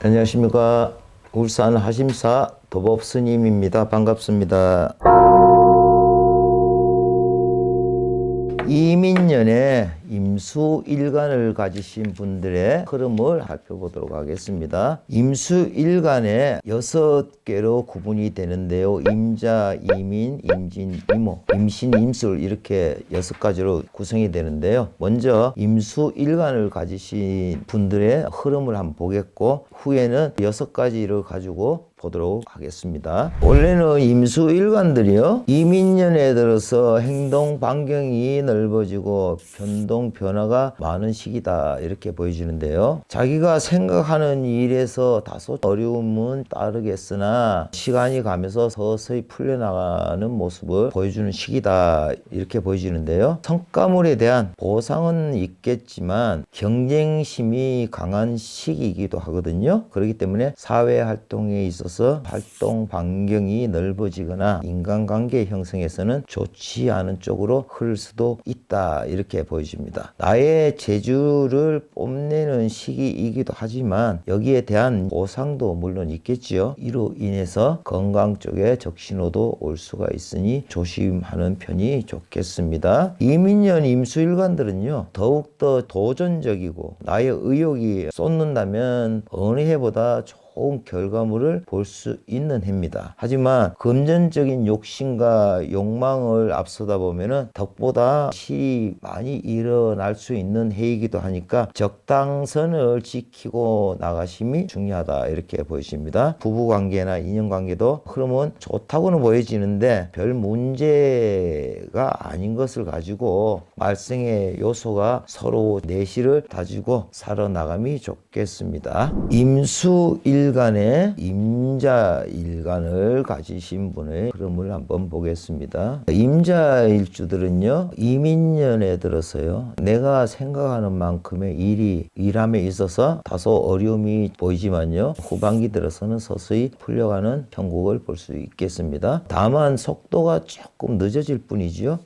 안녕하십니까. 울산 하심사 도법 스님입니다. 반갑습니다. 이민년에 임수일간을 가지신 분들의 흐름을 살펴보도록 하겠습니다. 임수일간에 6개로 구분이 되는데요. 임자, 이민, 임진, 이모, 임신, 임술 이렇게 6가지로 구성이 되는데요. 먼저 임수일간을 가지신 분들의 흐름을 한번 보겠고, 후에는 6가지를 가지고 보도록 하겠습니다. 원래는 임수일관들이요, 이민년에 들어서 행동 반경이 넓어지고 변동 변화가 많은 시기다 이렇게 보여지는데요. 자기가 생각하는 일에서 다소 어려움은 따르겠으나 시간이 가면서 서서히 풀려나가는 모습을 보여주는 시기다 이렇게 보여지는데요. 성과물에 대한 보상은 있겠지만 경쟁심이 강한 시기이기도 하거든요. 그렇기 때문에 사회활동에 있어서 활동 반경이 넓어지거나 인간관계 형성에서는 좋지 않은 쪽으로 흐를 수도 있다 이렇게 보여집니다. 나의 재주를 뽐내는 시기이기도 하지만 여기에 대한 보상도 물론 있겠지요. 이로 인해서 건강 쪽에 적신호도 올 수가 있으니 조심하는 편이 좋겠습니다. 이민년 임수일관들은요, 더욱더 도전적이고 나의 의욕이 쏟는다면 어느 해보다 좋은 결과물을 볼 수 있는 해입니다. 하지만 금전적인 욕심과 욕망을 앞서다 보면은 덕보다 실이 많이 일어날 수 있는 해이기도 하니까 적당선을 지키고 나가심이 중요하다 이렇게 보여집니다. 부부관계나 인연관계도 흐름은 좋다고는 보여지는데 별 문제가 아닌 것을 가지고 말썽의 요소가 서로 내실을 다지고 살아나감이 좋겠습니다. 임수일간의 임자일간을 가지신 분의 흐름을 한번 보겠습니다. 임자일주들은요, 이민년에 들어서요, 내가 생각하는 만큼의 일함에 있어서 다소 어려움이 보이지만요, 후반기 들어서는 서서히 풀려가는 형국을 볼 수 있겠습니다. 다만 속도가 조금 늦어질 뿐이지요.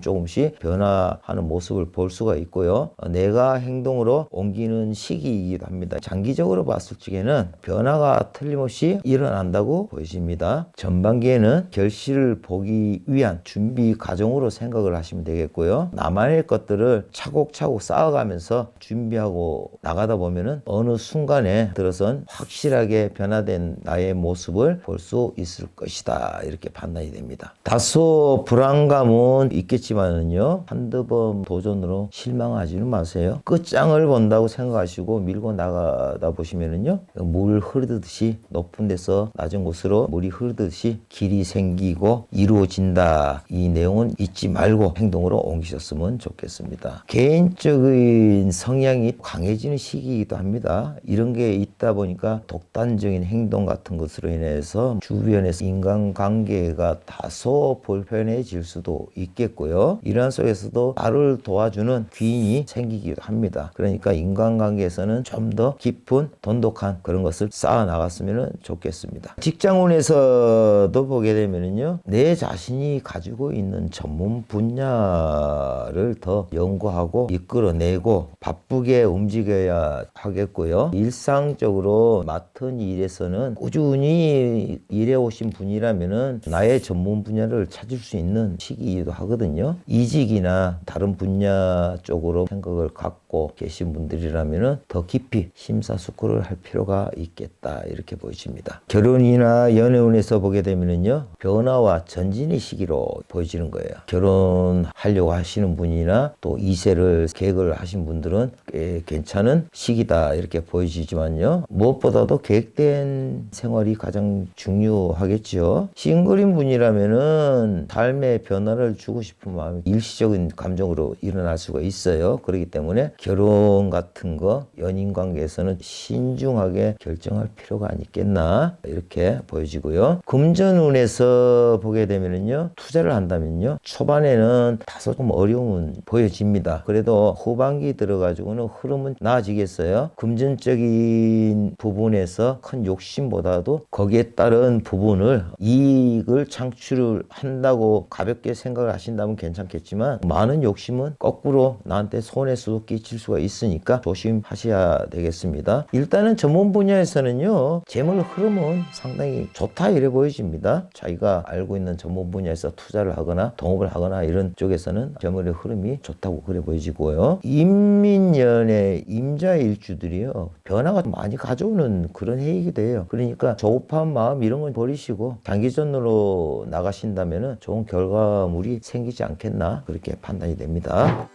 조금씩 변화하는 모습을 볼 수가 있고요. 내가 행동으로 옮기는 시기이기도 합니다. 장기적으로 봤을 적에는 변화가 틀림없이 일어난다고 보여집니다. 전반기에는 결실을 보기 위한 준비 과정으로 생각을 하시면 되겠고요. 나만의 것들을 차곡차곡 쌓아가면서 준비하고 나가다 보면은 어느 순간에 들어선 확실하게 변화된 나의 모습을 볼 수 있을 것이다 이렇게 판단이 됩니다. 다소 불안감은 있겠지만은요, 한두 번 도전으로 실망하지는 마세요. 끝장을 본다고 생각하시고 밀고 나가다 보시면은요, 물 흐르듯이 높은 데서 낮은 곳으로 물이 흐르듯이 길이 생기고 이루어진다. 이 내용은 잊지 말고 행동으로 옮기셨으면 좋겠습니다. 개인적인 성향이 강해지는 시기이기도 합니다. 이런 게 있다 보니까 독단적인 행동 같은 것으로 인해서 주변에서 인간관계가 다소 불편해질 수도 있겠고요. 이러한 속에서도 나를 도와주는 귀인이 생기기도 합니다. 그러니까 인간관계에서는 좀 더 깊은 돈독한 그런 것을 쌓아 나갔으면 좋겠습니다. 직장운에서도 보게 되면요, 내 자신이 가지고 있는 전문 분야를 더 연구하고 이끌어내고 바쁘게 움직여야 하겠고요. 일상적으로 맡은 일에서는 꾸준히 일해오신 분이라면은 나의 전문 분야를 찾을 수 있는 시기이기도 하거든요. 이직이나 다른 분야 쪽으로 생각을 갖고 계신 분들이라면은 더 깊이 심사숙고를 할 필요가 있겠다 이렇게 보여집니다. 결혼이나 연애운에서 보게 되면은요, 변화와 전진의 시기로 보여지는 거예요. 결혼하려고 하시는 분이나 또 2세를 계획을 하신 분들은 꽤 괜찮은 시기다 이렇게 보여지지만요, 무엇보다도 계획된 생활이 가장 중요하겠죠. 싱글인 분이라면은 삶의 변화를 주고 싶은 마음이 일시적인 감정으로 일어날 수가 있어요. 그렇기 때문에 결혼 같은 거 연인 관계에서는 신중하게 결정할 필요가 있겠나 이렇게 보여지고요. 금전운에서 보게 되면은요, 투자를 한다면요, 초반에는 다소 좀 어려움은 보여집니다. 그래도 후반기 들어가지고는 흐름은 나아지겠어요. 금전적인 부분에서 큰 욕심보다도 거기에 따른 부분을 이익을 창출을 한다고 가볍게 생각을 하신다면 괜찮겠지만 많은 욕심은 거꾸로 나한테 손해수도 끼치고 미칠 수가 있으니까 조심하셔야 되겠습니다. 일단은 전문 분야에서는요, 재물 흐름은 상당히 좋다 이래 보여집니다. 자기가 알고 있는 전문 분야에서 투자를 하거나 동업을 하거나 이런 쪽에서는 재물의 흐름이 좋다고 그래 보여지고요. 임민년의 임자일주들이요, 변화가 많이 가져오는 그런 해이기도 해요. 그러니까 조급한 마음 이런 건 버리시고 장기전으로 나가신다면은 좋은 결과물이 생기지 않겠나 그렇게 판단이 됩니다.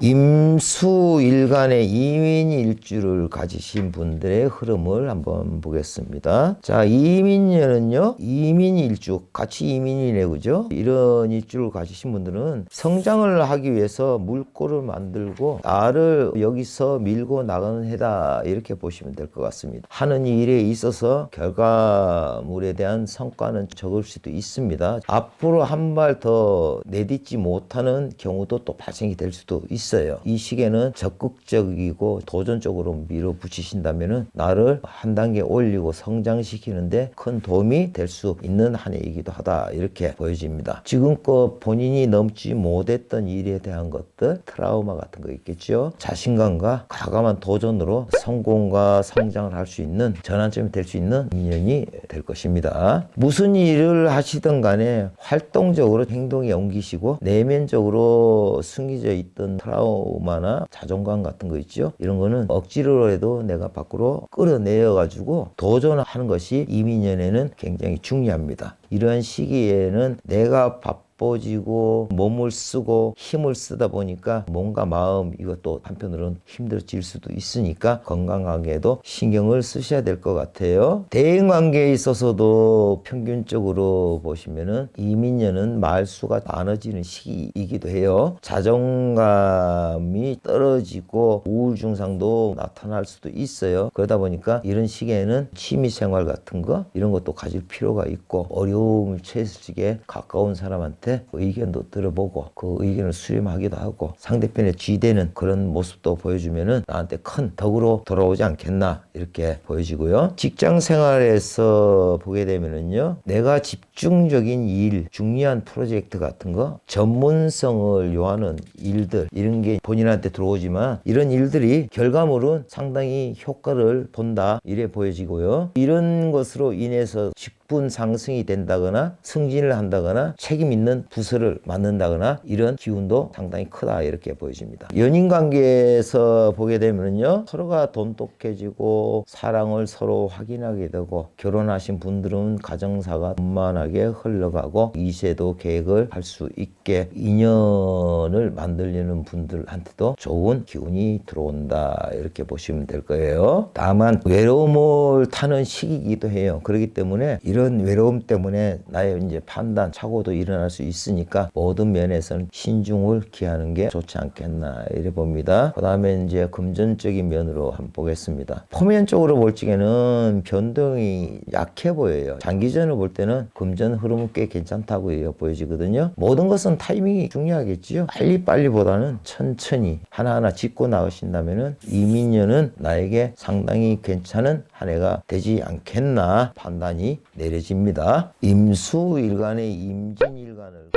임수일간의 이민일주를 가지신 분들의 흐름을 한번 보겠습니다. 자, 이민년은요, 이민일주, 같이 이민이네, 그죠? 이런 일주를 가지신 분들은 성장을 하기 위해서 물꼬를 만들고 나를 여기서 밀고 나가는 해다, 이렇게 보시면 될 것 같습니다. 하는 일에 있어서 결과물에 대한 성과는 적을 수도 있습니다. 앞으로 한 발 더 내딛지 못하는 경우도 또 발생이 될 수도 있어요. 이 시기에는 적극적이고 도전적으로 밀어붙이신다면 나를 한 단계 올리고 성장시키는데 큰 도움이 될 수 있는 한 해이기도 하다, 이렇게 보여집니다. 지금껏 본인이 넘지 못했던 일에 대한 것들, 트라우마 같은 거 있겠죠. 자신감과 과감한 도전으로 성공과 성장을 할 수 있는 전환점이 될 수 있는 인연이 될 것입니다. 무슨 일을 하시든 간에 활동적으로 행동에 옮기시고 내면적으로 숨겨져 있던 트라우마나 자존감 같은 거 있죠. 이런 거는 억지로 해도 내가 밖으로 끌어내어 가지고 도전하는 것이 이민년에는 굉장히 중요합니다. 이러한 시기에는 내가 바빠지고 몸을 쓰고 힘을 쓰다 보니까 몸과 마음, 이것도 한편으로는 힘들어질 수도 있으니까 건강하게도 신경을 쓰셔야 될 것 같아요. 대인관계에 있어서도 평균적으로 보시면은 이민년은 말수가 많아지는 시기이기도 해요. 자존감이 떨어지고 우울 증상도 나타날 수도 있어요. 그러다 보니까 이런 시기에는 취미생활 같은 거 이런 것도 가질 필요가 있고, 어려움을 처했을 가까운 사람한테 의견도 들어보고 그 의견을 수렴하기도 하고 상대편에 쥐대는 그런 모습도 보여주면은 나한테 큰 덕으로 돌아오지 않겠나, 이렇게 보여지고요. 직장 생활에서 보게 되면은요, 내가 집중적인 일, 중요한 프로젝트 같은 거, 전문성을 요하는 일들, 이런 게 본인한테 들어오지만 이런 일들이 결과물은 상당히 효과를 본다, 이래 보여지고요. 이런 것으로 인해서 직분 상승이 된다거나 승진을 한다거나 책임 있는 부서를 맡는다거나 이런 기운도 상당히 크다, 이렇게 보여집니다. 연인 관계에서 보게 되면요, 서로가 돈독해지고 사랑을 서로 확인하게 되고, 결혼하신 분들은 가정사가 원만하게 흘러가고 이세도 계획을 할 수 있게 인연을 만들려는 분들한테도 좋은 기운이 들어온다, 이렇게 보시면 될 거예요. 다만 외로움을 타는 시기이기도 해요. 그렇기 때문에 이런 외로움 때문에 나의 이제 판단, 착오도 일어날 수 있으니까 모든 면에서는 신중을 기하는 게 좋지 않겠나, 이래 봅니다. 그 다음에 이제 금전적인 면으로 한번 보겠습니다. 표면적으로 볼 적에는 변동이 약해 보여요. 장기전을 볼 때는 금전 흐름은 꽤 괜찮다고 보여지거든요. 모든 것은 타이밍이 중요하겠지요. 빨리빨리보다는 천천히 하나하나 짚고 나가신다면은 이민년은 나에게 상당히 괜찮은 한 해가 되지 않겠나 판단이 내려집니다. 임수일간의 임진일간을